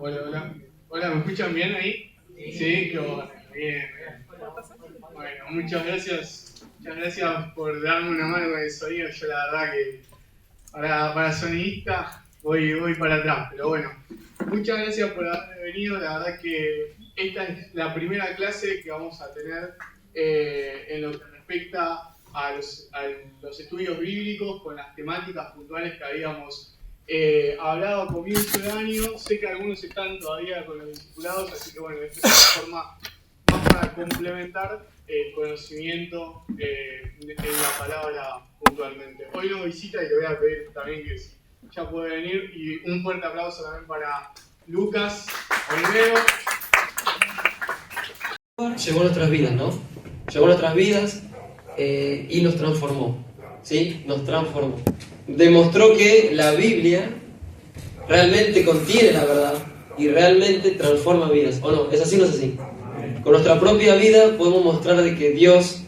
Hola, hola. Hola, ¿me escuchan bien ahí? Sí, qué bueno. Bien, bien. Bueno, muchas gracias por darme una mano con el sonido. Yo la verdad que para sonidista voy para atrás, pero bueno. Muchas gracias por haber venido. La verdad que esta es la primera clase que vamos a tener en lo que respecta a los estudios bíblicos con las temáticas puntuales que habíamos hablado a comienzo de año. Sé que algunos están todavía con los discipulados, así que bueno, esta es una forma más para complementar el conocimiento en la palabra puntualmente. Hoy nos visita y le voy a pedir también que ya puede venir, y un fuerte aplauso también para Lucas Olmedo. Llegó a nuestras vidas, ¿no? Llegó a nuestras vidas y nos transformó, ¿sí? Nos transformó. Demostró que la Biblia realmente contiene la verdad y realmente transforma vidas. ¿O no? ¿Es así o no es así? Con nuestra propia vida podemos mostrar de que Dios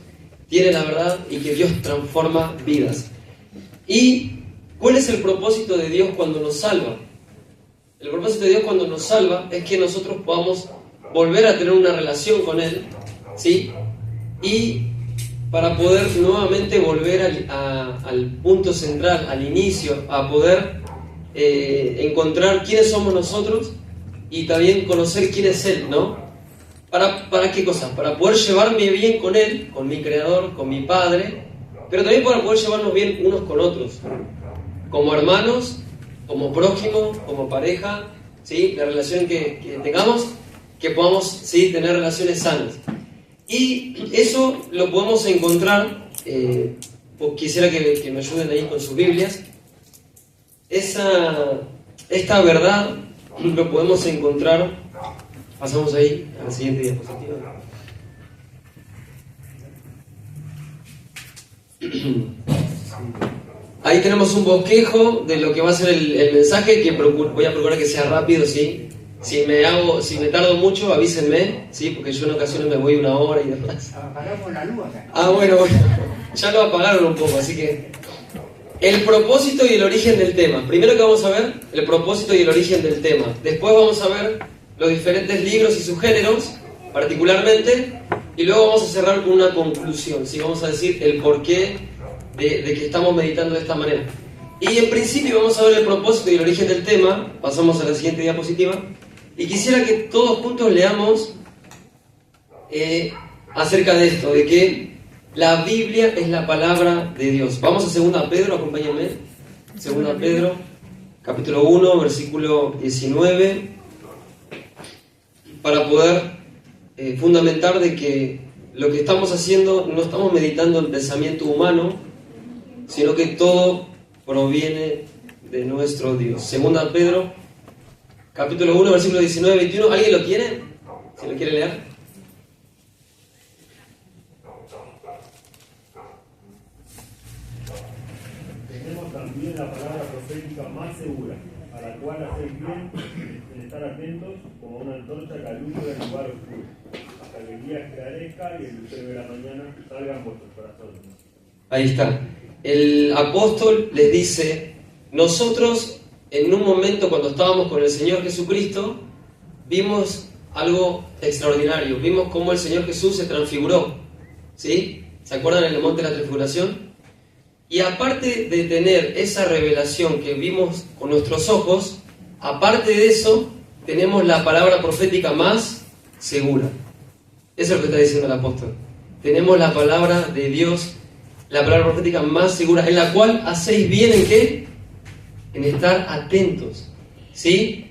tiene la verdad y que Dios transforma vidas. ¿Y cuál es el propósito de Dios cuando nos salva? El propósito de Dios cuando nos salva es que nosotros podamos volver a tener una relación con Él, ¿sí? Y para poder nuevamente volver al punto central, al inicio, a poder encontrar quiénes somos nosotros y también conocer quién es Él, ¿no? ¿Para qué cosa? Para poder llevarme bien con Él, con mi Creador, con mi Padre, pero también para poder llevarnos bien unos con otros, como hermanos, como prójimo, como pareja, ¿sí? La relación que tengamos, que podamos, ¿sí?, tener relaciones sanas. Y eso lo podemos encontrar, quisiera que me ayuden ahí con sus Biblias. Esta verdad lo podemos encontrar, pasamos ahí a la siguiente diapositiva. Ahí tenemos un bosquejo de lo que va a ser el mensaje, que voy a procurar que sea rápido, ¿sí? Si me tardo mucho, avísenme, ¿sí? Porque yo en ocasiones me voy 1 hora y demás. Apagamos la luz acá. Bueno, ya lo apagaron un poco, así que... El propósito y el origen del tema. Primero que vamos a ver, el propósito y el origen del tema. Después vamos a ver los diferentes libros y sus géneros, particularmente, y luego vamos a cerrar con una conclusión, ¿sí? Vamos a decir el porqué de que estamos meditando de esta manera. Y en principio vamos a ver el propósito y el origen del tema. Pasamos a la siguiente diapositiva. Y quisiera que todos juntos leamos acerca de esto, de que la Biblia es la palabra de Dios. Vamos a 2 Pedro, acompáñenme. 2 Pedro, capítulo 1, versículo 19, para poder fundamentar de que lo que estamos haciendo, no estamos meditando el pensamiento humano, sino que todo proviene de nuestro Dios. 2 Pedro, capítulo 1, versículo 19, 21. ¿Alguien lo quiere? Si lo quiere leer. Tenemos también la palabra profética más segura, a la cual hacéis bien en estar atentos como una antorcha que alumbra el lugar oscuro, hasta que el día esclarezca y el lucero de la mañana salga en vuestros corazones. Ahí está. El apóstol les dice: nosotros en un momento cuando estábamos con el Señor Jesucristo vimos algo extraordinario, vimos cómo el Señor Jesús se transfiguró, ¿sí? ¿Se acuerdan en el monte de la transfiguración? Y aparte de tener esa revelación que vimos con nuestros ojos, aparte de eso tenemos la palabra profética más segura. Eso es lo que está diciendo el apóstol. Tenemos la palabra de Dios, la palabra profética más segura, en la cual hacéis bien en ¿qué? En estar atentos, ¿sí?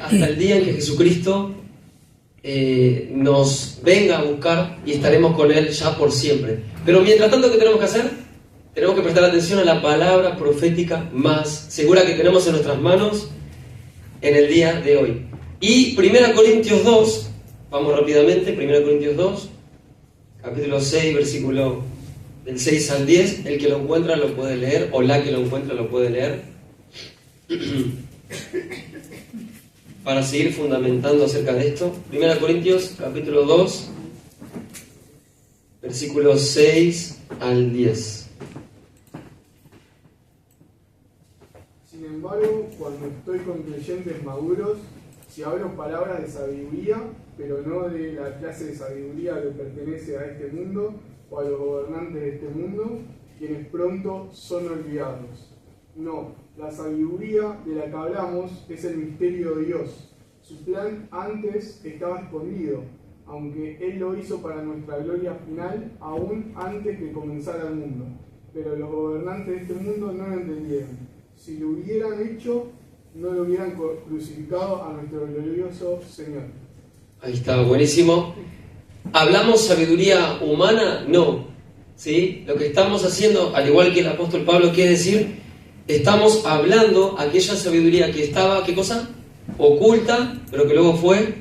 Hasta el día en que Jesucristo nos venga a buscar y estaremos con Él ya por siempre. Pero mientras tanto, ¿qué tenemos que hacer? Tenemos que prestar atención a la palabra profética más segura que tenemos en nuestras manos en el día de hoy. Y 1 Corintios 2, vamos rápidamente, 1 Corintios 2, capítulo 6, versículo del 6 al 10, el que lo encuentra lo puede leer, o la que lo encuentra lo puede leer, para seguir fundamentando acerca de esto. 1 Corintios, capítulo 2, versículos 6 al 10. Sin embargo, cuando estoy con creyentes maduros, Si hablo palabras de sabiduría, pero no de la clase de sabiduría que pertenece a este mundo o a los gobernantes de este mundo, quienes pronto son olvidados. No, la sabiduría de la que hablamos es el misterio de Dios. Su plan antes estaba escondido, aunque Él lo hizo para nuestra gloria final, aún antes que comenzara el mundo. Pero los gobernantes de este mundo no lo entendieron. Si lo hubieran hecho, no lo hubieran crucificado a nuestro glorioso Señor. Ahí está, buenísimo. ¿Hablamos sabiduría humana? No. ¿Sí? Lo que estamos haciendo, al igual que el apóstol Pablo quiere decir, estamos hablando aquella sabiduría que estaba, ¿qué cosa? Oculta, pero que luego fue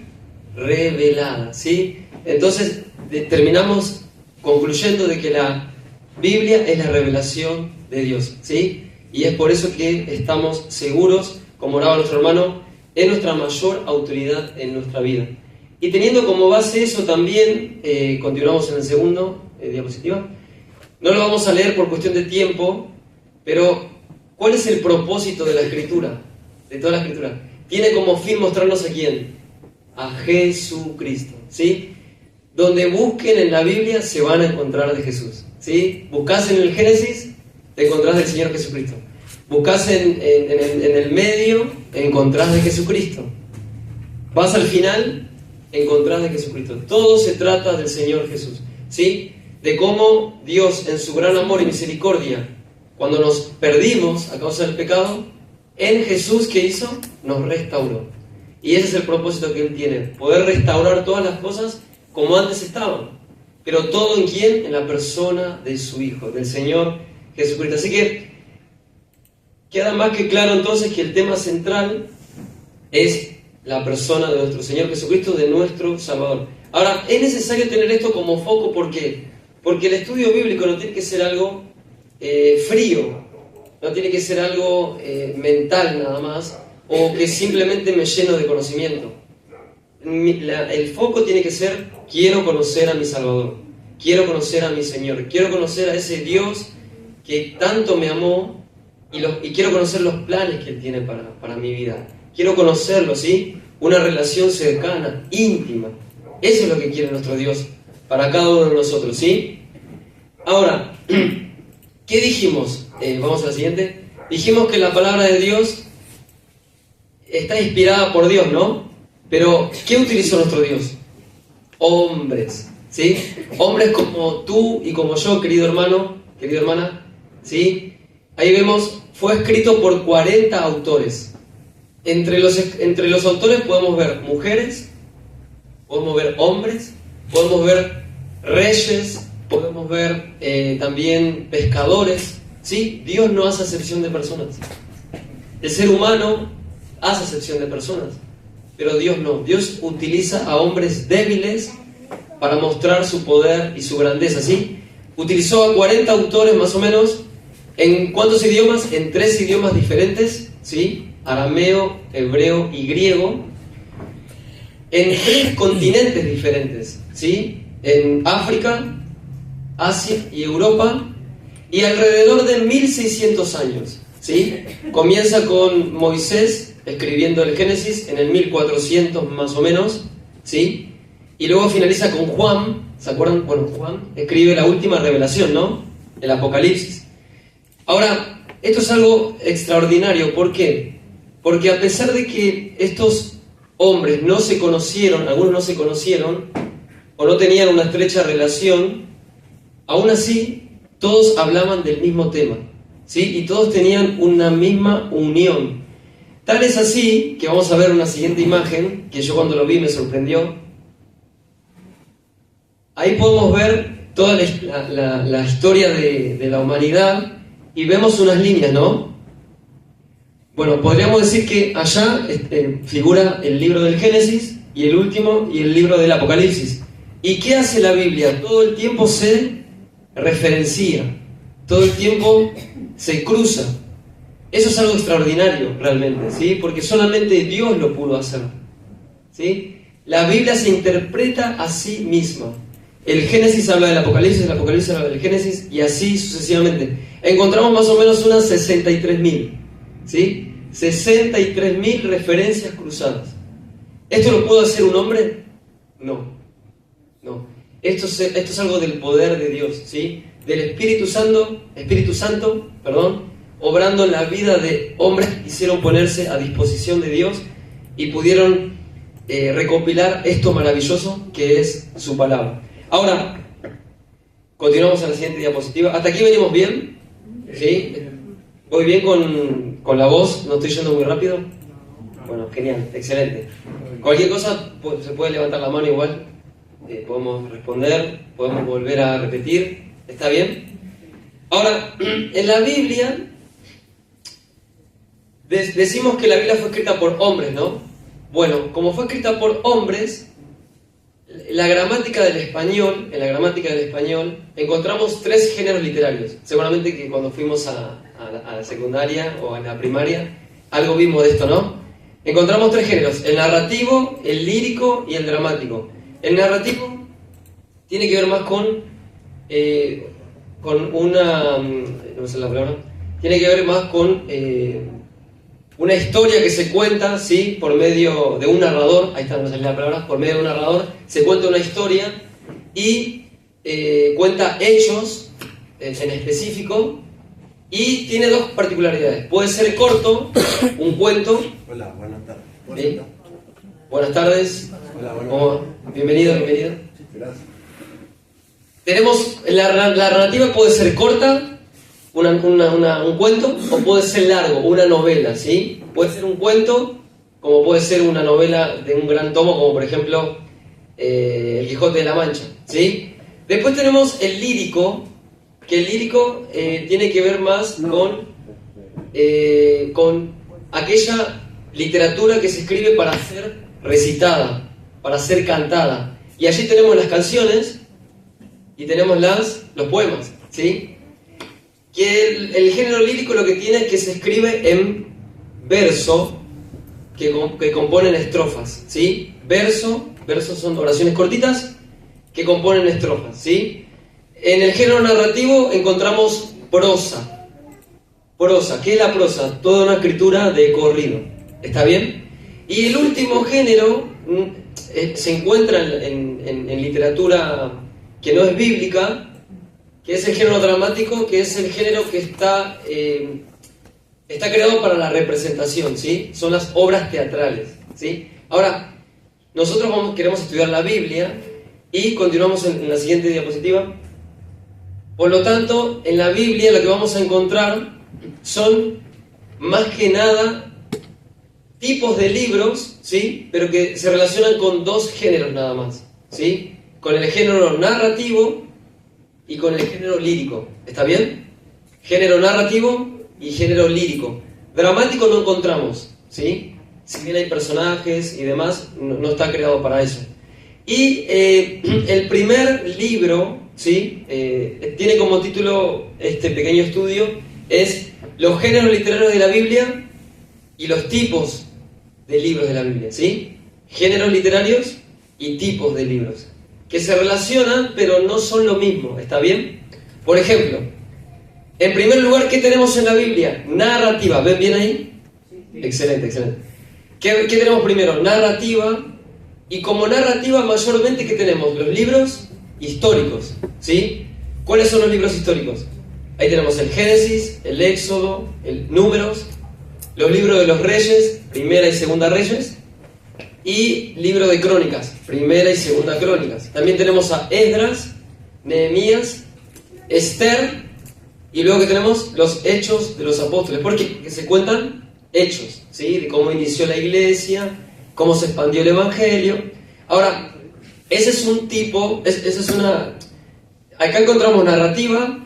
revelada, ¿sí? Entonces terminamos concluyendo de que la Biblia es la revelación de Dios, ¿sí? Y es por eso que estamos seguros, como oraba nuestro hermano, en nuestra mayor autoridad en nuestra vida. Y teniendo como base eso también, continuamos en el segundo diapositiva. No lo vamos a leer por cuestión de tiempo, pero ¿cuál es el propósito de la Escritura? De toda la Escritura. Tiene como fin mostrarnos a quién. A Jesucristo, ¿sí? Donde busquen en la Biblia se van a encontrar de Jesús, ¿sí? Buscás en el Génesis, te encontrás del Señor Jesucristo. Buscás en el medio, encontrás de Jesucristo. Vas al final, encontrás de Jesucristo. Todo se trata del Señor Jesús, ¿sí? De cómo Dios, en su gran amor y misericordia, cuando nos perdimos a causa del pecado, en Jesús, ¿qué hizo? Nos restauró. Y ese es el propósito que Él tiene, poder restaurar todas las cosas como antes estaban. Pero todo ¿en quién? En la persona de su Hijo, del Señor Jesucristo. Así que queda más que claro entonces que el tema central es la persona de nuestro Señor Jesucristo, de nuestro Salvador. Ahora, es necesario tener esto como foco, ¿por qué? Porque el estudio bíblico no tiene que ser algo frío, no tiene que ser algo mental nada más, o que simplemente me lleno de conocimiento. El foco tiene que ser, quiero conocer a mi Salvador, quiero conocer a mi Señor, quiero conocer a ese Dios que tanto me amó y quiero conocer los planes que Él tiene para mi vida. Quiero conocerlo, ¿sí? Una relación cercana, íntima. Eso es lo que quiere nuestro Dios para cada uno de nosotros, ¿sí? Ahora, ¿qué dijimos? Vamos a la siguiente. Dijimos que la palabra de Dios está inspirada por Dios, ¿no? Pero, ¿qué utilizó nuestro Dios? Hombres, ¿sí? Hombres como tú y como yo, querido hermano, querida hermana, ¿sí? Ahí vemos, fue escrito por 40 autores. Entre los autores podemos ver mujeres, podemos ver hombres, podemos ver reyes, podemos ver también pescadores, ¿sí? Dios no hace acepción de personas. El ser humano hace acepción de personas, pero Dios no. Dios utiliza a hombres débiles para mostrar su poder y su grandeza, ¿sí? Utilizó a 40 autores más o menos. ¿En cuántos idiomas? En 3 idiomas diferentes, ¿sí? Arameo, hebreo y griego. En 3 continentes diferentes, ¿sí? En África, Asia y Europa. Y alrededor de 1600 años, ¿sí? Comienza con Moisés escribiendo el Génesis en el 1400 más o menos, ¿sí? Y luego finaliza con Juan, ¿se acuerdan? Bueno, Juan escribe la última revelación, ¿no? El Apocalipsis. Ahora, esto es algo extraordinario, ¿por qué? Porque a pesar de que estos hombres no se conocieron, algunos no se conocieron, o no tenían una estrecha relación, aún así, todos hablaban del mismo tema, ¿sí? Y todos tenían una misma unión. Tal es así, que vamos a ver una siguiente imagen, que yo cuando lo vi me sorprendió. Ahí podemos ver toda la historia de la humanidad, y vemos unas líneas, ¿no? Bueno, podríamos decir que allá figura el libro del Génesis y el último y el libro del Apocalipsis. ¿Y qué hace la Biblia? Todo el tiempo se referencia, todo el tiempo se cruza. Eso es algo extraordinario realmente, ¿sí? Porque solamente Dios lo pudo hacer, ¿sí? La Biblia se interpreta a sí misma. El Génesis habla del Apocalipsis, el Apocalipsis habla del Génesis, y así sucesivamente. Encontramos más o menos unas 63.000, ¿sí? 63.000 referencias cruzadas. ¿Esto lo puede hacer un hombre? No. Esto es algo del poder de Dios, ¿sí? Del Espíritu Santo, obrando en la vida de hombres que quisieron ponerse a disposición de Dios y pudieron recopilar esto maravilloso que es su palabra. Ahora, continuamos a la siguiente diapositiva. ¿Hasta aquí venimos bien? ¿Sí? ¿Voy bien con la voz? ¿No estoy yendo muy rápido? Bueno, genial, excelente. Cualquier cosa, se puede levantar la mano igual. Podemos responder, podemos volver a repetir. ¿Está bien? Ahora, en la Biblia decimos que la Biblia fue escrita por hombres, ¿no? Bueno, como fue escrita por hombres, en la gramática del español encontramos 3 géneros literarios. Seguramente que cuando fuimos a la secundaria o a la primaria, algo vimos de esto, ¿no? Encontramos 3 géneros: el narrativo, el lírico y el dramático. El narrativo tiene que ver más con una... no sé la palabra. Tiene que ver más con una historia que se cuenta, ¿sí? Por medio de un narrador. Ahí está, no sé la palabra. Por medio de un narrador se cuenta una historia y cuenta hechos en específico, y tiene 2 particularidades. Puede ser corto, un cuento. Hola, buenas tardes. ¿Sí? Buenas tardes. Hola, buenas tardes. Bienvenido. Gracias. Tenemos la narrativa, puede ser corta, un cuento, o puede ser largo, una novela, ¿sí? Puede ser un cuento, como puede ser una novela de un gran tomo, como por ejemplo El Quijote de la Mancha, ¿sí? Después tenemos el lírico, que el lírico tiene que ver más con aquella literatura que se escribe para ser recitada, para ser cantada. Y allí tenemos las canciones y tenemos los poemas, ¿sí? Que el género lírico lo que tiene es que se escribe en verso, que componen estrofas, ¿sí? Versos son oraciones cortitas que componen estrofas, ¿sí? En el género narrativo encontramos prosa. ¿Qué es la prosa? Toda una escritura de corrido, ¿está bien? Y el último género se encuentra en literatura que no es bíblica, que es el género dramático, que es el género que está creado para la representación, ¿sí? Son las obras teatrales, ¿sí? Ahora, nosotros queremos estudiar la Biblia y continuamos en la siguiente diapositiva. Por lo tanto, en la Biblia lo que vamos a encontrar son, más que nada, tipos de libros, ¿sí? Pero que se relacionan con 2 géneros nada más, ¿sí? Con el género narrativo y con el género lírico. ¿Está bien? Género narrativo y género lírico. Dramático no encontramos, ¿sí? Si bien hay personajes y demás, no está creado para eso. Y el primer libro, ¿sí? Tiene como título este pequeño estudio, es los géneros literarios de la Biblia y los tipos de libros de la Biblia, ¿sí? Géneros literarios y tipos de libros, que se relacionan pero no son lo mismo, ¿está bien? Por ejemplo, en primer lugar, ¿qué tenemos en la Biblia? Narrativa, ¿ven bien ahí? Excelente. ¿Qué tenemos primero? Narrativa. Y como narrativa mayormente, ¿qué tenemos? Los libros históricos, ¿sí? ¿Cuáles son los libros históricos? Ahí tenemos el Génesis, el Éxodo, el Números, los libros de los Reyes, Primera y Segunda Reyes, y libro de Crónicas, Primera y Segunda Crónicas. También tenemos a Esdras, Nehemías, Esther, y luego que tenemos los Hechos de los Apóstoles, porque se cuentan hechos, ¿sí? De cómo inició la iglesia, cómo se expandió el Evangelio. Ahora, ese es un tipo, acá encontramos narrativa,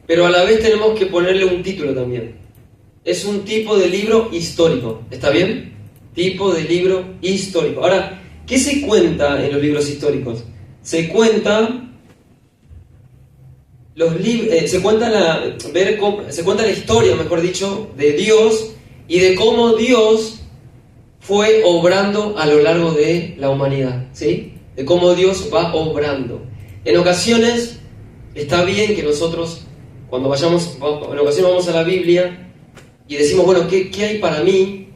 pero a la vez tenemos que ponerle un título también. Es un tipo de libro histórico, ¿está bien? Tipo de libro histórico. Ahora, ¿qué se cuenta en los libros históricos? Se cuenta la historia, mejor dicho, de Dios y de cómo Dios fue obrando a lo largo de la humanidad, ¿sí? De cómo Dios va obrando. En ocasiones está bien que nosotros, en ocasiones vamos a la Biblia y decimos, bueno, ¿qué hay para mí?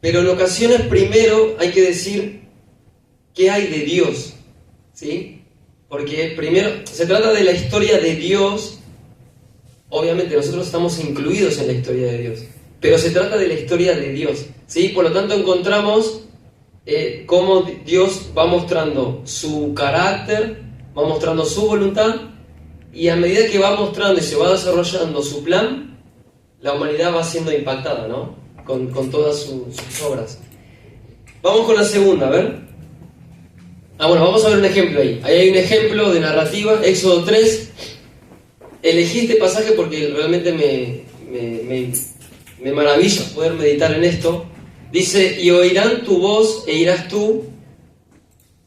Pero en ocasiones primero hay que decir, ¿qué hay de Dios? ¿Sí? Porque primero se trata de la historia de Dios. Obviamente nosotros estamos incluidos en la historia de Dios, pero se trata de la historia de Dios, ¿sí? Por lo tanto encontramos cómo Dios va mostrando su carácter, va mostrando su voluntad, y a medida que va mostrando y se va desarrollando su plan, la humanidad va siendo impactada, ¿no? Con todas sus obras. Vamos con la segunda, a ver. Bueno, vamos a ver un ejemplo ahí. Ahí hay un ejemplo de narrativa, Éxodo 3. Elegí este pasaje porque realmente me maravilla poder meditar en esto. Dice, y oirán tu voz e irás tú.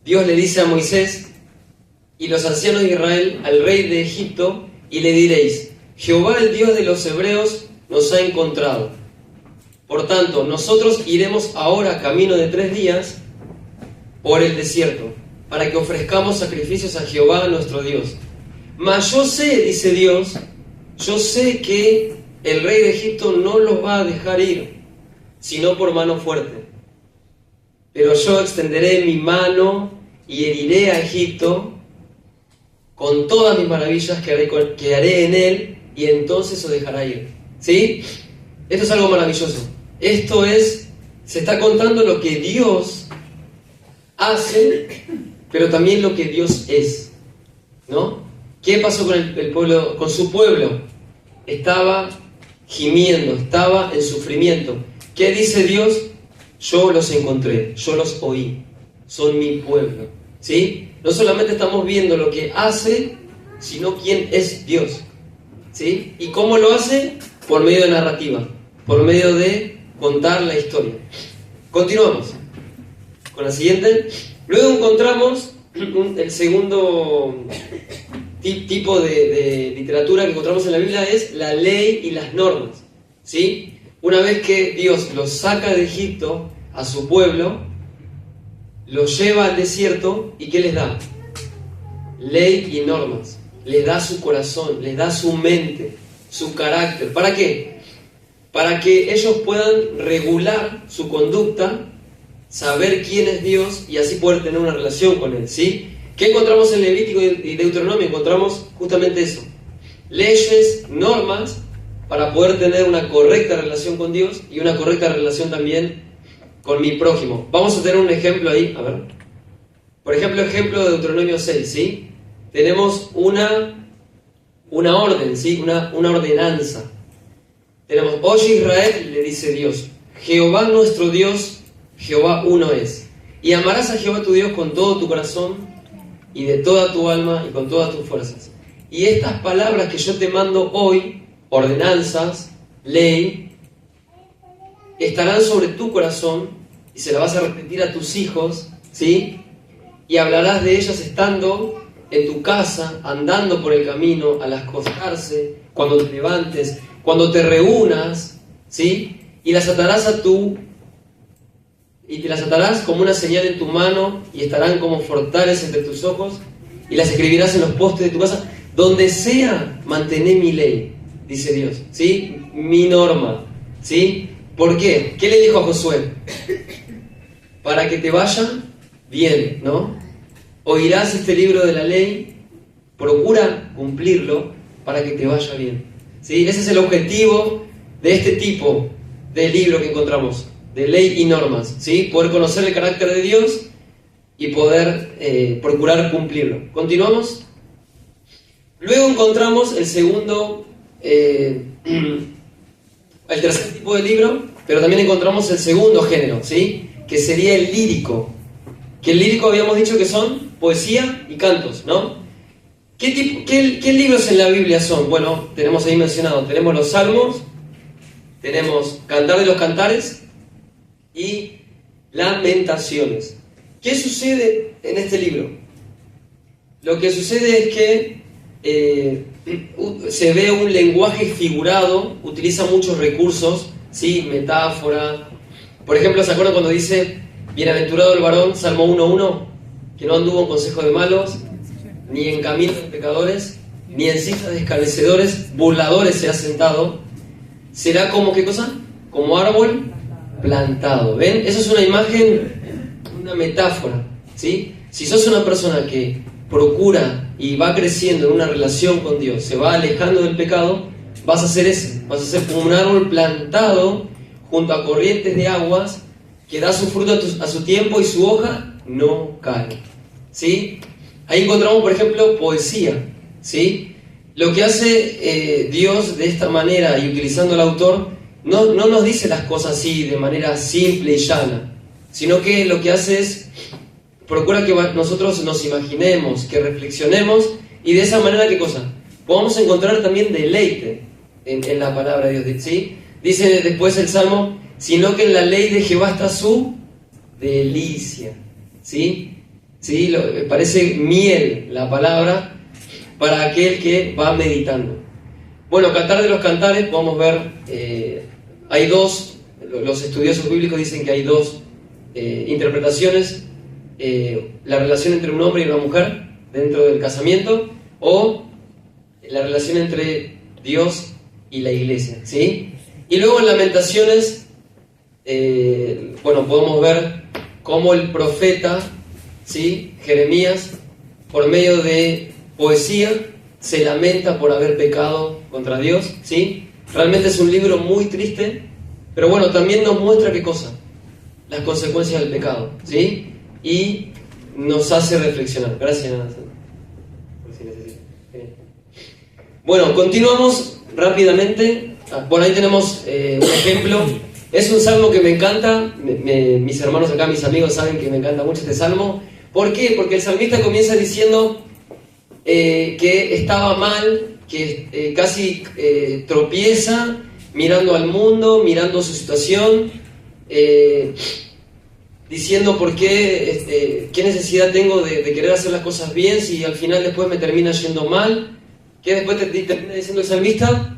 Dios le dice a Moisés y los ancianos de Israel al rey de Egipto, y le diréis, Jehová el Dios de los hebreos nos ha encontrado. Por tanto, nosotros iremos ahora camino de 3 días por el desierto, para que ofrezcamos sacrificios a Jehová nuestro Dios. Mas yo sé, dice Dios, yo sé que el rey de Egipto no los va a dejar ir, sino por mano fuerte. Pero yo extenderé mi mano y heriré a Egipto con todas mis maravillas que haré en él, y entonces os dejará ir. ¿Sí? Esto es algo maravilloso. Esto es, se está contando lo que Dios hace, pero también lo que Dios es, ¿no? ¿Qué pasó con el pueblo, con su pueblo? Estaba gimiendo, estaba en sufrimiento. ¿Qué dice Dios? Yo los encontré, yo los oí, son mi pueblo. ¿Sí? No solamente estamos viendo lo que hace, sino quién es Dios. ¿Sí? ¿Y cómo lo hace? Por medio de narrativa, por medio de contar la historia. Continuamos con la siguiente. Luego encontramos el segundo tipo de literatura que encontramos en la Biblia, es la ley y las normas. ¿Sí? Una vez que Dios los saca de Egipto a su pueblo, los lleva al desierto, ¿y qué les da? Ley y normas. Les da su corazón, les da su mente, su carácter. ¿Para qué? Para que ellos puedan regular su conducta, saber quién es Dios y así poder tener una relación con Él, ¿sí? ¿Qué encontramos en Levítico y Deuteronomio? Encontramos justamente eso. Leyes, normas, para poder tener una correcta relación con Dios y una correcta relación también con mi prójimo. Vamos a tener un ejemplo ahí, a ver. Por ejemplo, ejemplo de Deuteronomio 6, ¿sí? Tenemos una orden, ¿sí? Una ordenanza. Tenemos, oye Israel, le dice Dios, Jehová nuestro Dios, Jehová uno es. Y amarás a Jehová tu Dios con todo tu corazón y de toda tu alma y con todas tus fuerzas. Y estas palabras que yo te mando hoy, ordenanzas, ley, estarán sobre tu corazón y se las vas a repetir a tus hijos, ¿sí? Y hablarás de ellas estando en tu casa, andando por el camino, al acostarse, cuando te levantes, cuando te reúnas, ¿sí? Y las atarás te las atarás como una señal en tu mano y estarán como fortales entre tus ojos, y las escribirás en los postes de tu casa, donde sea mantener mi ley, dice Dios, ¿sí? Mi norma, ¿sí? ¿Por qué? ¿Qué le dijo a Josué? Para que te vaya bien, ¿no? Oirás este libro de la ley, procura cumplirlo para que te vaya bien, ¿sí? Ese es el objetivo de este tipo de libro que encontramos, de ley y normas, ¿sí? Poder conocer el carácter de Dios y poder procurar cumplirlo. ¿Continuamos? Luego encontramos el segundo, el tercer tipo de libro, pero también encontramos el segundo género, ¿sí? Que sería el lírico. Que el lírico habíamos dicho que son poesía y cantos, ¿no? ¿Qué libros en la Biblia son? Bueno, tenemos ahí mencionado, tenemos los Salmos, tenemos Cantar de los Cantares y Lamentaciones. ¿Qué sucede en este libro? Lo que sucede es que se ve un lenguaje figurado, utiliza muchos recursos, ¿sí? Metáfora. Por ejemplo, ¿se acuerdan cuando dice bienaventurado el varón, Salmo 1:1, que no anduvo en consejo de malos, ni en camino de pecadores, ni en silla de escarnecedores, burladores se ha sentado? Será como, ¿qué cosa? Como árbol plantado. ¿Ven? Eso es una imagen, una metáfora. ¿sí? Si sos una persona que procura y va creciendo en una relación con Dios, se va alejando del pecado, vas a ser ese, vas a ser como un árbol plantado junto a corrientes de aguas que da su fruto a su tiempo y su hoja no cae, ¿sí? Ahí encontramos, por ejemplo, poesía, ¿sí? Lo que hace Dios de esta manera y utilizando el autor, no nos dice las cosas así de manera simple y llana, sino que lo que hace es procura que nosotros nos imaginemos, que reflexionemos y de esa manera, ¿qué cosa? Podamos encontrar también deleite en la palabra de Dios, ¿sí? Dice después el Salmo, sino que en la ley de Jehová está su delicia, ¿sí? ¿Sí? Parece miel la palabra para aquel que va meditando. Bueno, Cantar de los Cantares, podemos ver, hay dos, los estudiosos bíblicos dicen que hay dos interpretaciones, la relación entre un hombre y una mujer dentro del casamiento, o la relación entre Dios y la iglesia, ¿sí? Y luego en Lamentaciones, bueno, podemos ver cómo el profeta, ¿sí? Jeremías, por medio de poesía, se lamenta por haber pecado contra Dios, ¿sí? Realmente es un libro muy triste, pero bueno, también nos muestra qué cosa, las consecuencias del pecado, ¿sí? Y nos hace reflexionar. Gracias, por si necesita. Bueno, continuamos rápidamente. Bueno, ahí tenemos un ejemplo. Es un salmo que me encanta. Mis hermanos acá, mis amigos saben que me encanta mucho este salmo. ¿Por qué? Porque el salmista comienza diciendo que estaba mal, que casi tropieza mirando al mundo, mirando su situación, diciendo por qué necesidad tengo de querer hacer las cosas bien si al final después me termina yendo mal. ¿Qué después termina diciendo el salmista?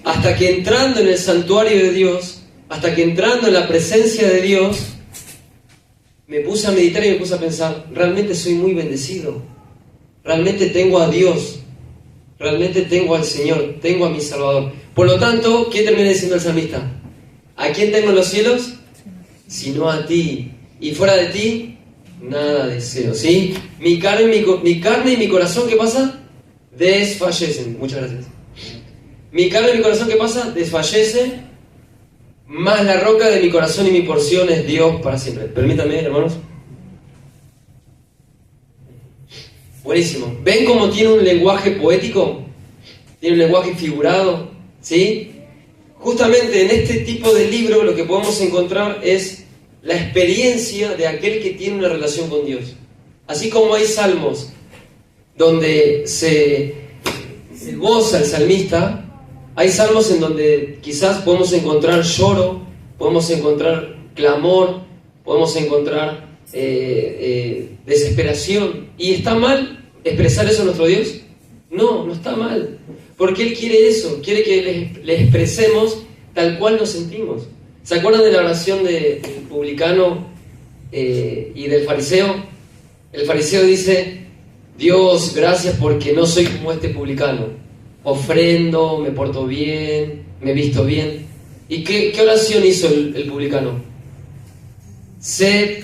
Hasta que entrando en el santuario de Dios, hasta que entrando en la presencia de Dios, me puse a meditar y me puse a pensar, realmente soy muy bendecido, realmente tengo a Dios, realmente tengo al Señor, tengo a mi Salvador. Por lo tanto, ¿qué termina diciendo el salmista? ¿A quién tengo en los cielos? Sino a ti, y fuera de ti, nada deseo, ¿sí? Mi carne y mi corazón, ¿qué pasa? Desfallecen. Muchas gracias. Mi carne y mi corazón, ¿qué pasa? Desfallece, más la roca de mi corazón y mi porción es Dios para siempre. Permítanme, hermanos. Buenísimo. ¿Ven cómo tiene un lenguaje poético? Tiene un lenguaje figurado, ¿sí? Justamente en este tipo de libro lo que podemos encontrar es la experiencia de aquel que tiene una relación con Dios. Así como hay salmos donde se goza el salmista, hay salmos en donde quizás podemos encontrar lloro, podemos encontrar clamor, podemos encontrar desesperación. ¿Y está mal expresar eso a nuestro Dios? No, no está mal. Porque Él quiere eso, quiere que le expresemos tal cual nos sentimos. ¿Se acuerdan de la oración del publicano y del fariseo? El fariseo dice, Dios, gracias porque no soy como este publicano. Ofrendo, me porto bien, me visto bien. ¿Y qué oración hizo el publicano? Sé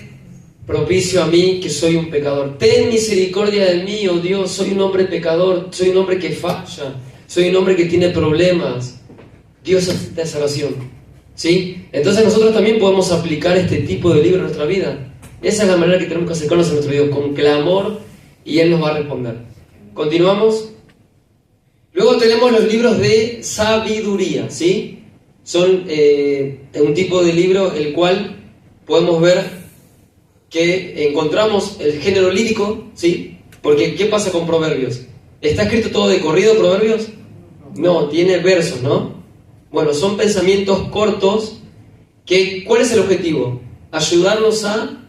propicio a mí que soy un pecador. Ten misericordia de mí, oh Dios, soy un hombre pecador, soy un hombre que falla, soy un hombre que tiene problemas. Dios acepta esa oración, ¿sí? Entonces nosotros también podemos aplicar este tipo de libro en nuestra vida. Esa es la manera que tenemos que acercarnos a nuestro Dios, con clamor, y Él nos va a responder. Continuamos. Luego tenemos los libros de sabiduría, ¿sí? Son un tipo de libro el cual podemos ver que encontramos el género lírico, ¿sí? Porque ¿qué pasa con Proverbios? ¿Está escrito todo de corrido, Proverbios? No, tiene versos, ¿no? Bueno, son pensamientos cortos que, ¿cuál es el objetivo? Ayudarnos a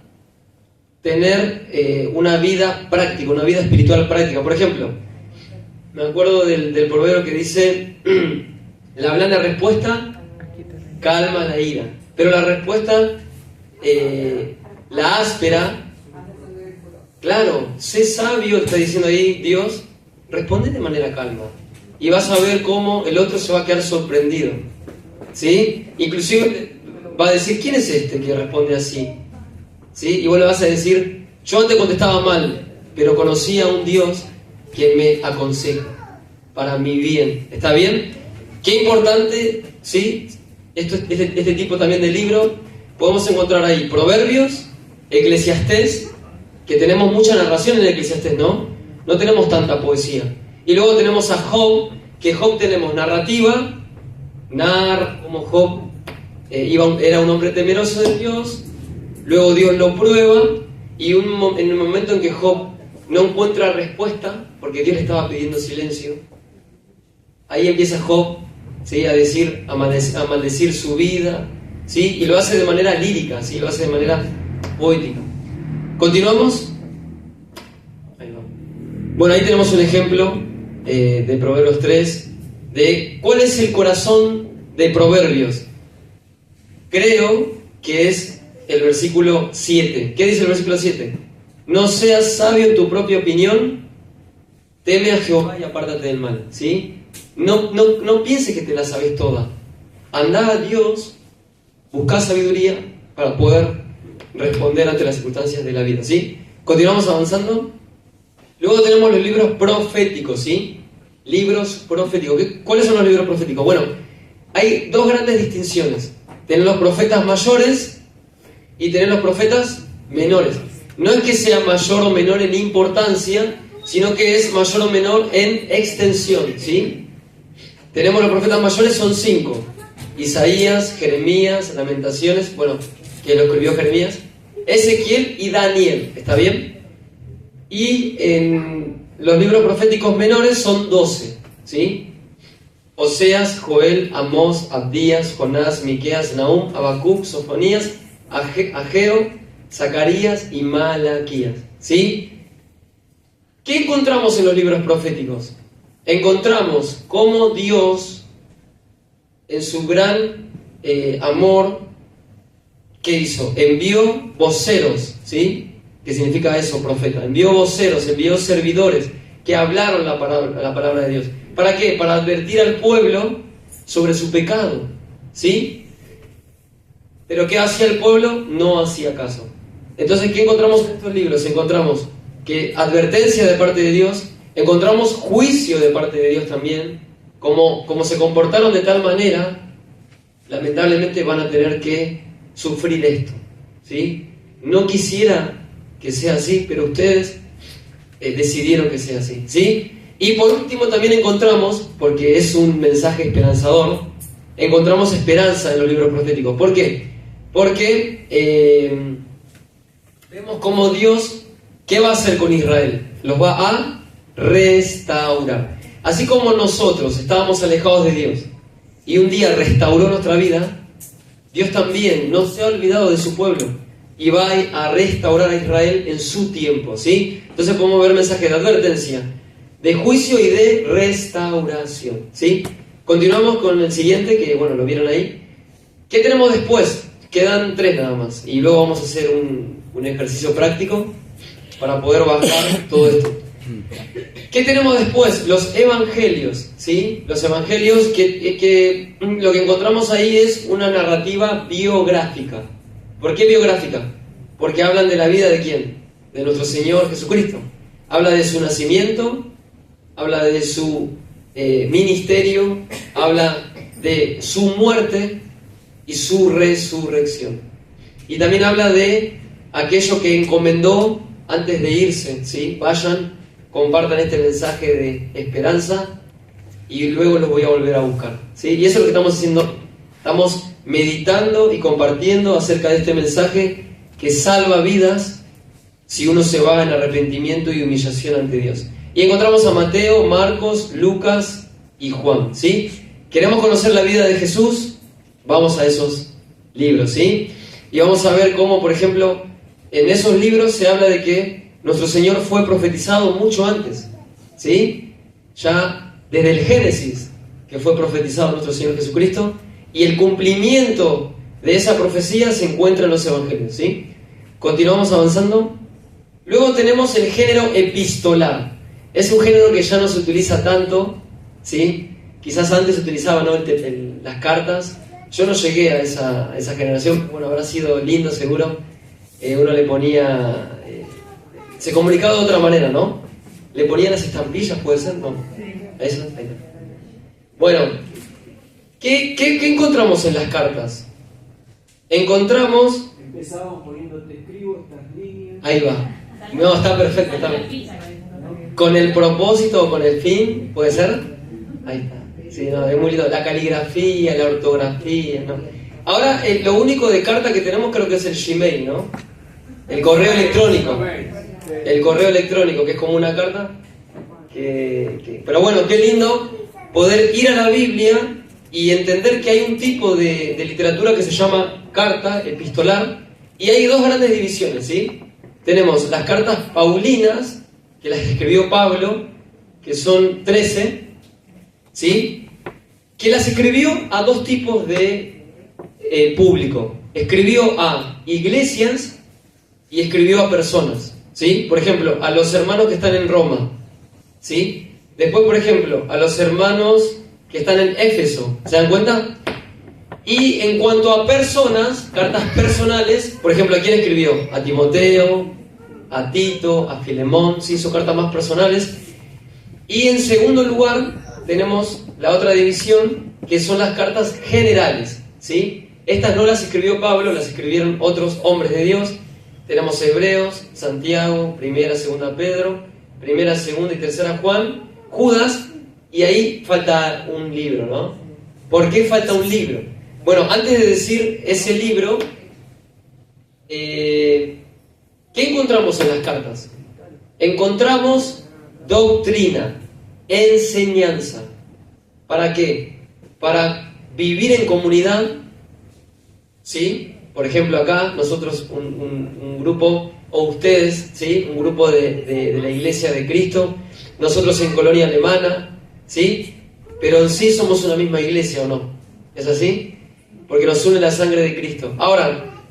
tener una vida práctica, una vida espiritual práctica. Por ejemplo, me acuerdo del proverbio que dice, la blanda respuesta calma la ira, pero la respuesta, la áspera, claro, sé sabio, está diciendo ahí Dios, responde de manera calma. Y vas a ver cómo el otro se va a quedar sorprendido, ¿sí? Inclusive va a decir, ¿quién es este que responde así? ¿Sí? Y vos le vas a decir, yo antes contestaba mal, pero conocí a un Dios que me aconseja para mi bien. ¿Está bien? Qué importante, ¿sí? Este tipo también de libro podemos encontrar ahí Proverbios, Eclesiastés, que tenemos mucha narración en Eclesiastés, ¿no? No tenemos tanta poesía. Y luego tenemos a Job, que Job tenemos narrativa, como Job era un hombre temeroso de Dios, luego Dios lo prueba, y en el momento en que Job no encuentra respuesta, porque Dios le estaba pidiendo silencio, ahí empieza Job, ¿sí?, a maldecir su vida, ¿sí?, y lo hace de manera lírica, ¿sí?, lo hace de manera poética. ¿Continuamos? Ahí va. Bueno, ahí tenemos un ejemplo de Proverbios 3, de cuál es el corazón de Proverbios. Creo que es el versículo 7. ¿Qué dice el versículo 7? No seas sabio en tu propia opinión, teme a Jehová y apártate del mal, ¿sí? No pienses que te la sabes toda. Andá a Dios, buscá sabiduría para poder responder ante las circunstancias de la vida, ¿sí? Continuamos avanzando. Luego tenemos los libros proféticos, ¿sí? Libros proféticos. ¿Cuáles son los libros proféticos? Bueno, hay dos grandes distinciones. Tener los profetas mayores y tener los profetas menores. No es que sea mayor o menor en importancia, sino que es mayor o menor en extensión, ¿sí? Tenemos los profetas mayores, son 5. Isaías, Jeremías, Lamentaciones, bueno, que lo escribió Jeremías, Ezequiel y Daniel, ¿está bien? Y en los libros proféticos menores son 12, ¿sí? Oseas, Joel, Amós, Abdías, Jonás, Miqueas, Nahum, Habacuc, Sofonías, Ageo, Zacarías y Malaquías, ¿sí? ¿Qué encontramos en los libros proféticos? Encontramos cómo Dios, en su gran amor, ¿qué hizo? Envió voceros, ¿sí? ¿Qué significa eso, profeta? Envió voceros, envió servidores que hablaron la palabra de Dios. ¿Para qué? Para advertir al pueblo sobre su pecado, ¿sí? Pero ¿qué hacía el pueblo? No hacía caso. Entonces, ¿qué encontramos en estos libros? Encontramos que advertencia de parte de Dios, encontramos juicio de parte de Dios también. Como se comportaron de tal manera, lamentablemente van a tener que sufrir esto, ¿sí? No quisiera que sea así, pero ustedes decidieron que sea así, ¿sí? Y por último también encontramos, porque es un mensaje esperanzador, encontramos esperanza en los libros proféticos. ¿Por qué? Porque vemos cómo Dios, ¿qué va a hacer con Israel? Los va a restaurar. Así como nosotros estábamos alejados de Dios y un día restauró nuestra vida, Dios también no se ha olvidado de su pueblo y va a restaurar a Israel en su tiempo, ¿sí? Entonces podemos ver mensajes de advertencia, de juicio y de restauración, ¿sí? Continuamos con el siguiente, que bueno, lo vieron ahí. ¿Qué tenemos después? Quedan 3 nada más y luego vamos a hacer un ejercicio práctico para poder bajar todo esto. ¿Qué tenemos después? Los evangelios, ¿sí? Los evangelios que lo que encontramos ahí es una narrativa biográfica. ¿Por qué biográfica? Porque hablan de la vida de ¿quién? De nuestro Señor Jesucristo. Habla de su nacimiento, habla de su ministerio, habla de su muerte y su resurrección. Y también habla de aquello que encomendó antes de irse, ¿sí? Vayan, compartan este mensaje de esperanza y luego los voy a volver a buscar, ¿sí? Y eso es lo que estamos haciendo. Estamos meditando y compartiendo acerca de este mensaje que salva vidas si uno se va en arrepentimiento y humillación ante Dios. Y encontramos a Mateo, Marcos, Lucas y Juan, ¿sí? ¿Queremos conocer la vida de Jesús? Vamos a esos libros, ¿sí? Y vamos a ver cómo, por ejemplo, en esos libros se habla de que nuestro Señor fue profetizado mucho antes, ¿sí? Ya desde el Génesis, que fue profetizado nuestro Señor Jesucristo, y el cumplimiento de esa profecía se encuentra en los evangelios, ¿sí? Continuamos avanzando. Luego tenemos el género epistolar. Es un género que ya no se utiliza tanto, ¿sí? Quizás antes se utilizaba, ¿no? Las cartas. Yo no llegué a esa generación. Bueno, habrá sido lindo seguro. Uno le ponía se comunicaba de otra manera, ¿no? Le ponían las estampillas, ¿puede ser? No. Eso, ahí está. Bueno, ¿qué encontramos en las cartas? Encontramos... Empezábamos poniendo te escribo estas líneas. Ahí va. No, está perfecto, está bien. Con el propósito o con el fin, ¿puede ser? Ahí está. Sí, no, es muy lindo. La caligrafía, la ortografía, ¿no? Ahora, lo único de carta que tenemos creo que es el Gmail, ¿no? El correo electrónico. El correo electrónico, que es como una carta. Pero bueno, qué lindo poder ir a la Biblia y entender que hay un tipo de literatura que se llama carta, epistolar, y hay dos grandes divisiones, ¿sí? Tenemos las cartas paulinas, que las escribió Pablo, que son 13, ¿sí? Que las escribió a dos tipos de público. Escribió a iglesias y escribió a personas, ¿sí? Por ejemplo, a los hermanos que están en Roma, ¿sí? Después, por ejemplo, a los hermanos que están en Éfeso, ¿se dan cuenta? Y en cuanto a personas, cartas personales, por ejemplo, ¿a quién escribió? A Timoteo, a Tito, a Filemón, ¿sí? Son cartas más personales. Y en segundo lugar, tenemos la otra división, que son las cartas generales, ¿sí? Estas no las escribió Pablo, las escribieron otros hombres de Dios. Tenemos Hebreos, Santiago, Primera, Segunda Pedro, Primera, Segunda y Tercera Juan, Judas, y ahí falta un libro, ¿no? ¿Por qué falta un libro? Bueno, antes de decir ese libro, ¿qué encontramos en las cartas? Encontramos doctrina, enseñanza. ¿Para qué? Para vivir en comunidad, ¿sí? Por ejemplo, acá nosotros, un grupo, o ustedes, ¿sí? Un grupo de la Iglesia de Cristo, nosotros en Colonia Alemana, ¿sí? Pero en sí somos una misma iglesia, ¿o no? ¿Es así? Porque nos une la sangre de Cristo. Ahora,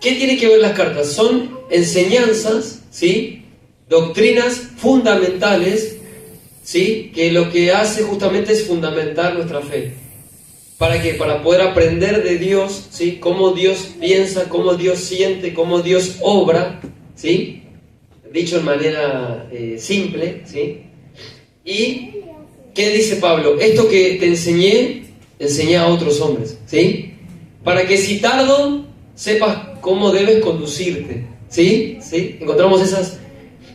¿qué tiene que ver las cartas? Son enseñanzas, ¿sí? Doctrinas fundamentales, ¿sí? Que lo que hace justamente es fundamentar nuestra fe. ¿Para qué? Para poder aprender de Dios, ¿sí? Cómo Dios piensa, cómo Dios siente, cómo Dios obra, ¿sí? Dicho de manera simple, ¿sí? ¿Y qué dice Pablo? Esto que te enseñé a otros hombres, ¿sí? Para que si tardo, sepas cómo debes conducirte, ¿sí? ¿Sí? Encontramos esas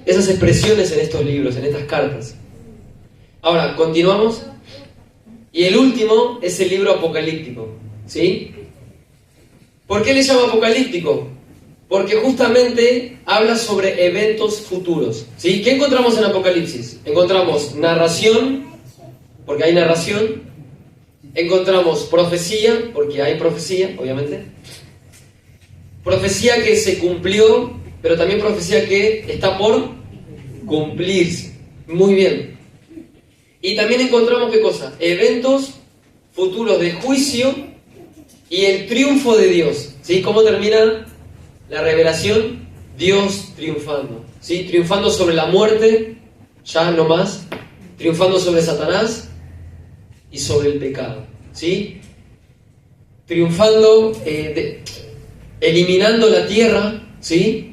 expresiones en estos libros, en estas cartas. Ahora, continuamos. Y el último es el libro apocalíptico, ¿sí? ¿Por qué le llama apocalíptico? Porque justamente habla sobre eventos futuros, ¿sí? ¿Qué encontramos en Apocalipsis? Encontramos narración, porque hay narración. Encontramos profecía, porque hay profecía, obviamente. Profecía que se cumplió, pero también profecía que está por cumplirse. Muy bien. Y también encontramos, ¿qué cosa? Eventos futuros de juicio y el triunfo de Dios, ¿sí? ¿Cómo termina la revelación? Dios triunfando, ¿sí? Triunfando sobre la muerte, ya no más. Triunfando sobre Satanás y sobre el pecado, ¿sí? Triunfando, eliminando la tierra, ¿sí?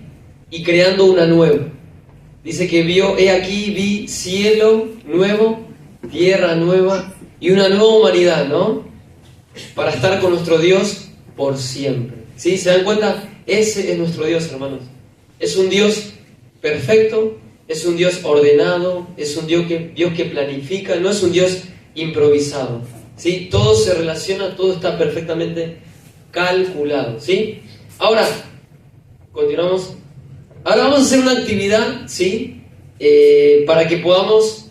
Y creando una nueva. Dice que vio, he aquí, vi cielo nuevo, tierra nueva y una nueva humanidad, ¿no? Para estar con nuestro Dios por siempre, ¿sí? ¿Se dan cuenta? Ese es nuestro Dios, hermanos. Es un Dios perfecto, es un Dios ordenado, es un Dios que planifica, no es un Dios improvisado, ¿sí? Todo se relaciona, todo está perfectamente calculado, ¿sí? Ahora, continuamos. Ahora vamos a hacer una actividad, ¿sí? Para que podamos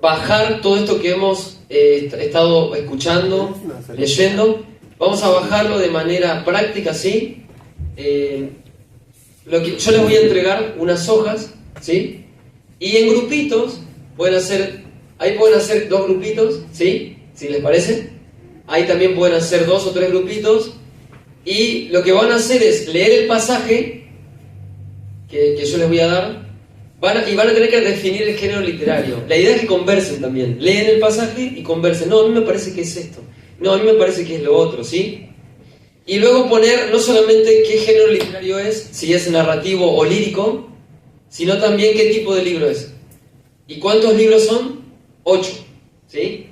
bajar todo esto que hemos estado escuchando, leyendo. Vamos a bajarlo de manera práctica, ¿sí? Yo les voy a entregar unas hojas, ¿sí? Y en grupitos, ahí pueden hacer 2 grupitos, ¿sí? Si les parece. Ahí también pueden hacer 2 o 3 grupitos. Y lo que van a hacer es leer el pasaje que yo les voy a dar, y van a tener que definir el género literario. La idea es que conversen también. Leen el pasaje y conversen. No, a mí me parece que es esto. No, a mí me parece que es lo otro, ¿sí? Y luego poner no solamente qué género literario es, si es narrativo o lírico, sino también qué tipo de libro es. ¿Y cuántos libros son? 8, ¿sí?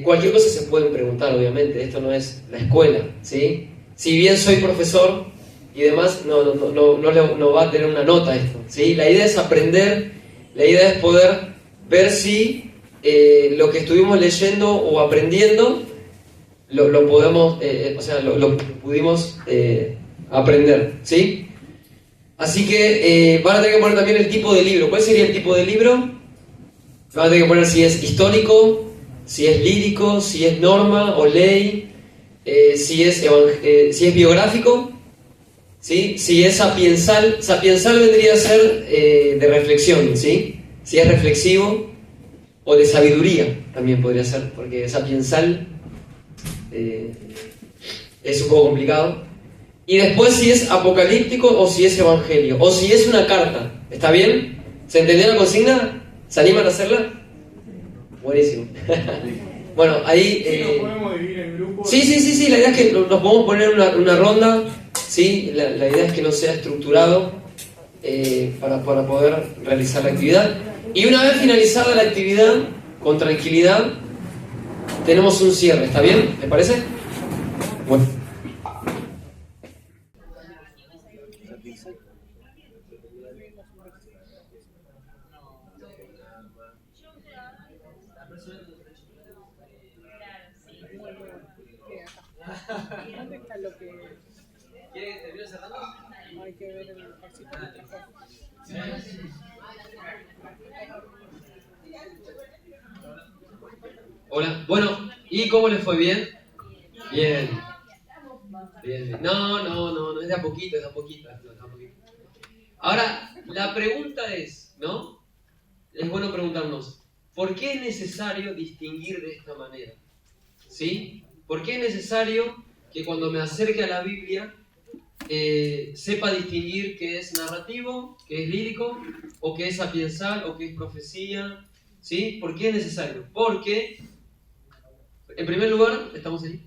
Cualquier cosa se pueden preguntar, obviamente, esto no es la escuela, ¿sí? Si bien soy profesor y demás, no va a tener una nota esto, ¿sí? La idea es aprender, la idea es poder ver si lo que estuvimos leyendo o aprendiendo lo podemos, lo pudimos aprender, ¿sí? Así que van a tener que poner también el tipo de libro. ¿Cuál sería el tipo de libro? Van a tener que poner si es histórico, si es lírico, si es norma o ley, si es biográfico, ¿sí? Si es sapiensal. Sapiensal vendría a ser de reflexión, ¿sí? Si es reflexivo, o de sabiduría también podría ser, porque sapiensal es un poco complicado. Y después si es apocalíptico o si es evangelio, o si es una carta. ¿Está bien? ¿Se entendió la consigna? ¿Se animan a hacerla? Buenísimo. Bueno, ahí... ¿Nos podemos dividir en grupos? Sí, la idea es que nos podemos poner una ronda, ¿sí? La idea es que no sea estructurado para poder realizar la actividad. Y una vez finalizada la actividad, con tranquilidad, tenemos un cierre, ¿está bien? ¿Les parece? Bueno. ¿Dónde está lo que ¿Quieren que termine cerrando? hay que ver en el ejército? Hola, bueno, ¿y cómo les fue? ¿Bien? Bien. Bien. No, es de a poquito, es de a poquito. Ahora, la pregunta es, ¿no? Es bueno preguntarnos, ¿por qué es necesario distinguir de esta manera? ¿Sí? ¿Por qué es necesario que cuando me acerque a la Biblia sepa distinguir qué es narrativo, qué es lírico, o qué es sapiensal, o qué es profecía? ¿Sí? ¿Por qué es necesario? Porque, en primer lugar, ¿estamos ahí?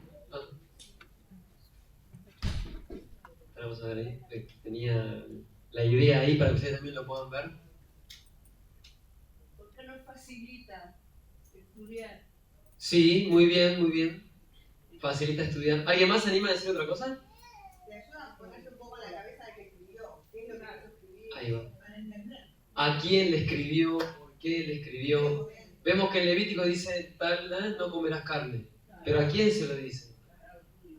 Vamos a ver ahí. Tenía la idea ahí para que ustedes también lo puedan ver. ¿Por qué nos facilita estudiar? Sí, muy bien. Facilita estudiar. ¿Alguien más se anima a decir otra cosa? Te ayuda a ponerse un poco en la cabeza de que escribió. ¿Qué es lo que hizo escribir? Ahí va. Para entender. ¿A quién le escribió? ¿Por qué le escribió? Vemos que el Levítico dice, tal, no comerás carne. ¿Pero a quién se lo dice?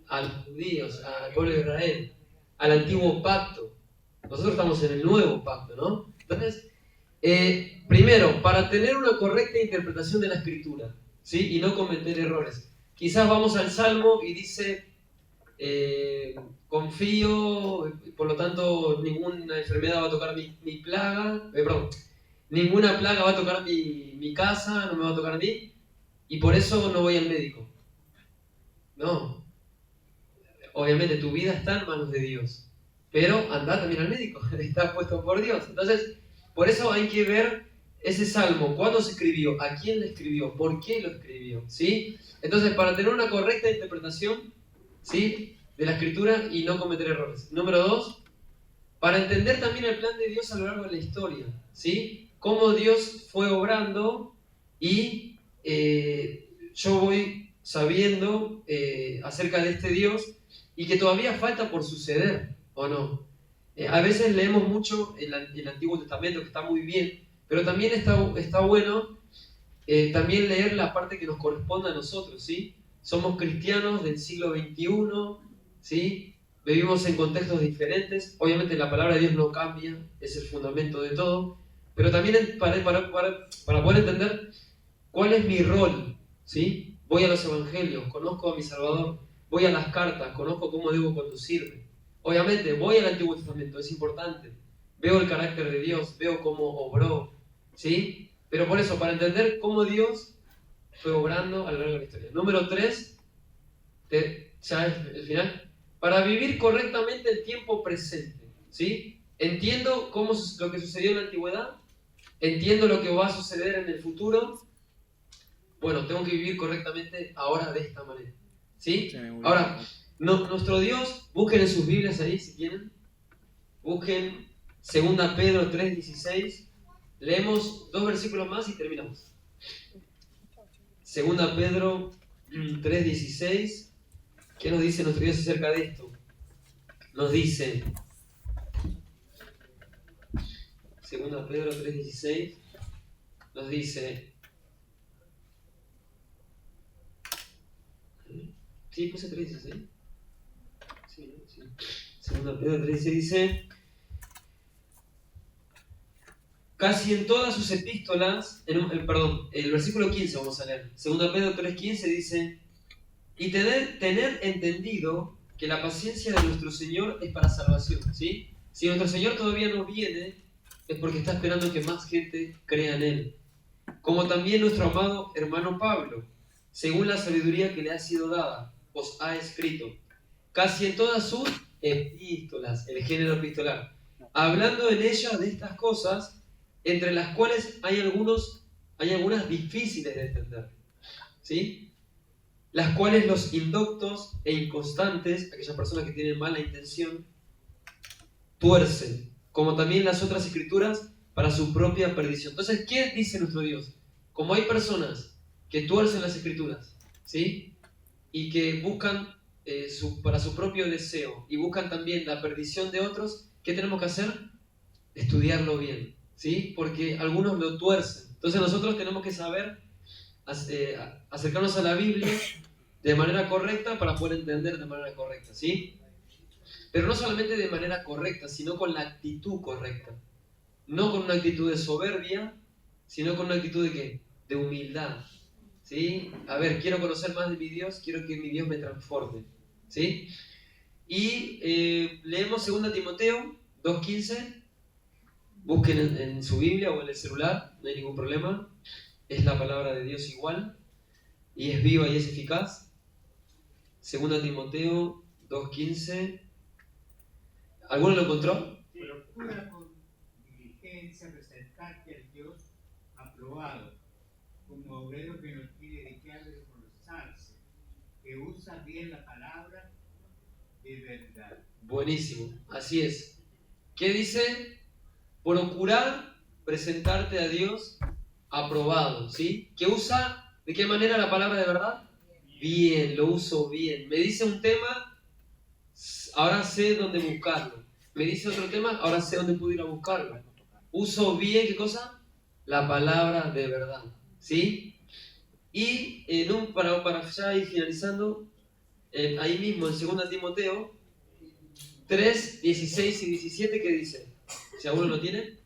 A los judíos, al pueblo de Israel, al antiguo pacto. Nosotros estamos en el nuevo pacto, ¿no? Entonces, primero, para tener una correcta interpretación de la Escritura, ¿sí? Y no cometer errores. Quizás vamos al Salmo y dice, confío, por lo tanto ninguna enfermedad va a tocar mi plaga, ninguna plaga va a tocar mi casa, no me va a tocar a mí, y por eso no voy al médico. No. Obviamente tu vida está en manos de Dios, pero anda también al médico, está puesto por Dios. Entonces, por eso hay que ver ese salmo, cuándo se escribió, a quién le escribió, por qué lo escribió, ¿sí? Entonces, para tener una correcta interpretación, ¿sí?, de la Escritura y no cometer errores. Número 2, para entender también el plan de Dios a lo largo de la historia, ¿sí? Cómo Dios fue obrando y yo voy sabiendo acerca de este Dios y que todavía falta por suceder, ¿o no? A veces leemos mucho el Antiguo Testamento, que está muy bien, pero también está bueno también leer la parte que nos corresponde a nosotros, ¿sí? Somos cristianos del siglo XXI, ¿sí? Vivimos en contextos diferentes, obviamente la palabra de Dios no cambia, es el fundamento de todo, pero también para poder entender cuál es mi rol, ¿sí? Voy a los evangelios, conozco a mi Salvador, voy a las cartas, conozco cómo debo conducirme. Obviamente voy al Antiguo Testamento, es importante, veo el carácter de Dios, veo cómo obró, ¿sí? Pero por eso, para entender cómo Dios fue obrando a lo largo de la historia. Número 3, ya es el final, para vivir correctamente el tiempo presente, ¿sí? Entiendo lo que sucedió en la antigüedad, entiendo lo que va a suceder en el futuro. Bueno, tengo que vivir correctamente ahora de esta manera, ¿sí? Ahora, nuestro Dios, busquen en sus Biblias ahí si quieren, busquen Segunda Pedro 3:16. Leemos 2 versículos más y terminamos. Segunda Pedro 3:16. ¿Qué nos dice nuestro Dios acerca de esto? Nos dice, Segunda Pedro 3:16, nos dice, ¿sí puse 3:16? Sí, sí. Segunda Pedro 3:16 dice, casi en todas sus epístolas, el versículo 15 vamos a leer, Segunda Pedro 3:15 dice, y tener entendido que la paciencia de nuestro Señor es para salvación, ¿sí? Si nuestro Señor todavía no viene, es porque está esperando que más gente crea en Él. Como también nuestro amado hermano Pablo, según la sabiduría que le ha sido dada, os ha escrito, casi en todas sus epístolas, el género epistolar, hablando en ellas de estas cosas, entre las cuales hay algunas difíciles de entender, ¿sí? Las cuales los indoctos e inconstantes, aquellas personas que tienen mala intención, tuercen, como también las otras escrituras, para su propia perdición. Entonces, ¿qué dice nuestro Dios? Como hay personas que tuercen las escrituras, ¿sí? Y que buscan para su propio deseo y buscan también la perdición de otros, ¿qué tenemos que hacer? Estudiarlo bien, ¿sí? Porque algunos lo tuercen. Entonces nosotros tenemos que saber acercarnos a la Biblia de manera correcta para poder entender de manera correcta, ¿sí? Pero no solamente de manera correcta, sino con la actitud correcta. No con una actitud de soberbia, sino con una actitud de ¿qué? De humildad, ¿sí? A ver, quiero conocer más de mi Dios, quiero que mi Dios me transforme, ¿sí? Y leemos 2 Timoteo 2:15. Busquen en su Biblia o en el celular, no hay ningún problema. Es la palabra de Dios igual, y es viva y es eficaz. 2 Timoteo 2:15. ¿Alguno lo encontró? Procura con diligencia presentarte al Dios aprobado, como obrero que no quiere dedicar de esforzarse, que usa bien la palabra de verdad. Buenísimo, así es. ¿Qué dice? Procurar presentarte a Dios aprobado, ¿sí? ¿Que usa de qué manera la palabra de verdad? Bien, lo uso bien. Me dice un tema, ahora sé dónde buscarlo. Me dice otro tema, ahora sé dónde puedo ir a buscarlo. Uso bien, ¿qué cosa? La palabra de verdad, ¿sí? Y para ya ir finalizando, ahí mismo en 2 Timoteo 3:16 y 17, ¿qué dice? Si alguno lo tiene,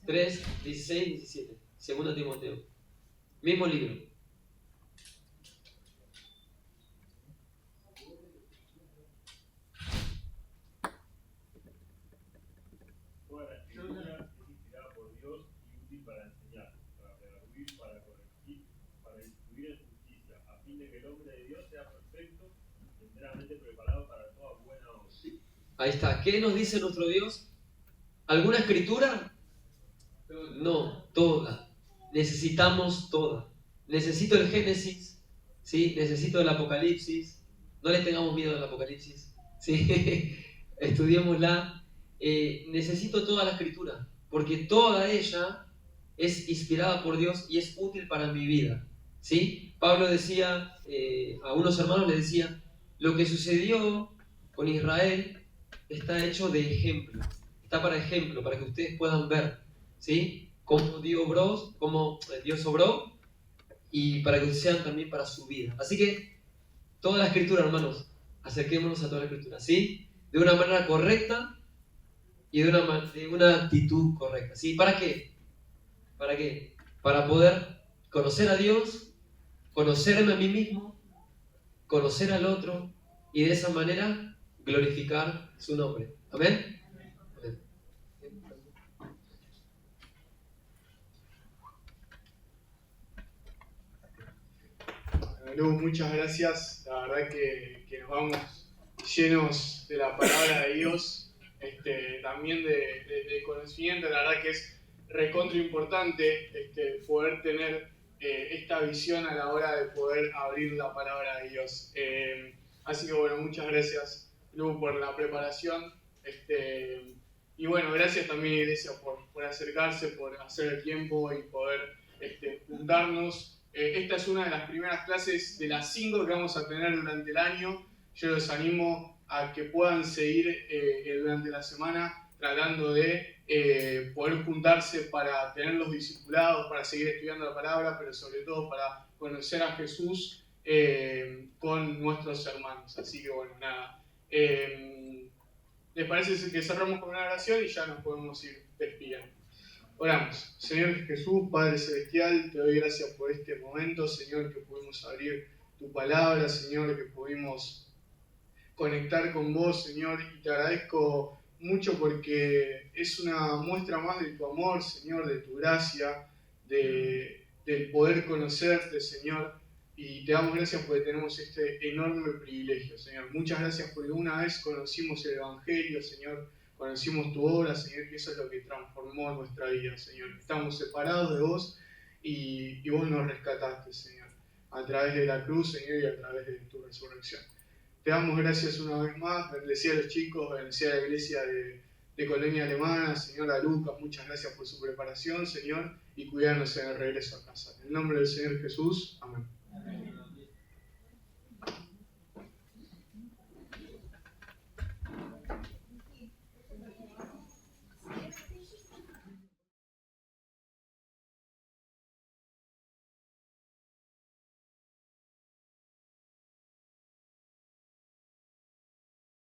3:16 y 17, 2 Timoteo, mismo libro. Toda la escritura es inspirada por Dios y útil para enseñar, para redarguir, para corregir, para instruir en justicia, a fin de que el hombre de Dios sea perfecto, enteramente preparado para toda buena obra. Ahí está. ¿Qué nos dice nuestro Dios? ¿Alguna escritura? No, toda. Necesitamos toda. Necesito el Génesis, ¿sí? Necesito el Apocalipsis. No le tengamos miedo al Apocalipsis, ¿sí? Estudiémosla. Necesito toda la escritura, porque toda ella es inspirada por Dios y es útil para mi vida, ¿sí? Pablo decía, a unos hermanos les decía, lo que sucedió con Israel está hecho de ejemplo, está para ejemplo, para que ustedes puedan ver, ¿sí? Cómo Dios obró y para que sean también para su vida. Así que toda la escritura, hermanos, acerquémonos a toda la escritura, ¿sí? De una manera correcta y de una actitud correcta, ¿sí? ¿Para qué? ¿Para qué? Para poder conocer a Dios, conocerme a mí mismo, conocer al otro y de esa manera glorificar su nombre. ¿Amén? Amén. Lu, muchas gracias. La verdad que nos vamos llenos de la palabra de Dios, también de conocimiento. La verdad que es recontra importante poder tener esta visión a la hora de poder abrir la palabra de Dios. Así que bueno, muchas gracias, Lu, por la preparación. Y Y bueno, gracias también, Iglesia, por acercarse, por hacer el tiempo y poder juntarnos. Esta es una de las primeras clases de las 5 que vamos a tener durante el año. Yo los animo a que puedan seguir durante la semana tratando de poder juntarse para tener los discipulados, para seguir estudiando la palabra, pero sobre todo para conocer a Jesús con nuestros hermanos. Así que bueno, nada. ¿Les parece que cerramos con una oración y ya nos podemos ir despidiendo? Oramos. Señor Jesús, Padre Celestial, te doy gracias por este momento, Señor, que pudimos abrir tu palabra, Señor, que pudimos conectar con vos, Señor, y te agradezco mucho porque es una muestra más de tu amor, Señor, de tu gracia, del poder conocerte, Señor, y te damos gracias porque tenemos este enorme privilegio, Señor. Muchas gracias porque una vez conocimos el Evangelio, Señor, conocimos tu obra, Señor, y eso es lo que transformó nuestra vida, Señor. Estamos separados de vos y vos nos rescataste, Señor, a través de la cruz, Señor, y a través de tu resurrección. Te damos gracias una vez más, bendecía a los chicos, bendecía a la iglesia de Colonia Alemana, Señor, a Lucas, muchas gracias por su preparación, Señor, y cuidarnos en el regreso a casa. En el nombre del Señor Jesús, amén.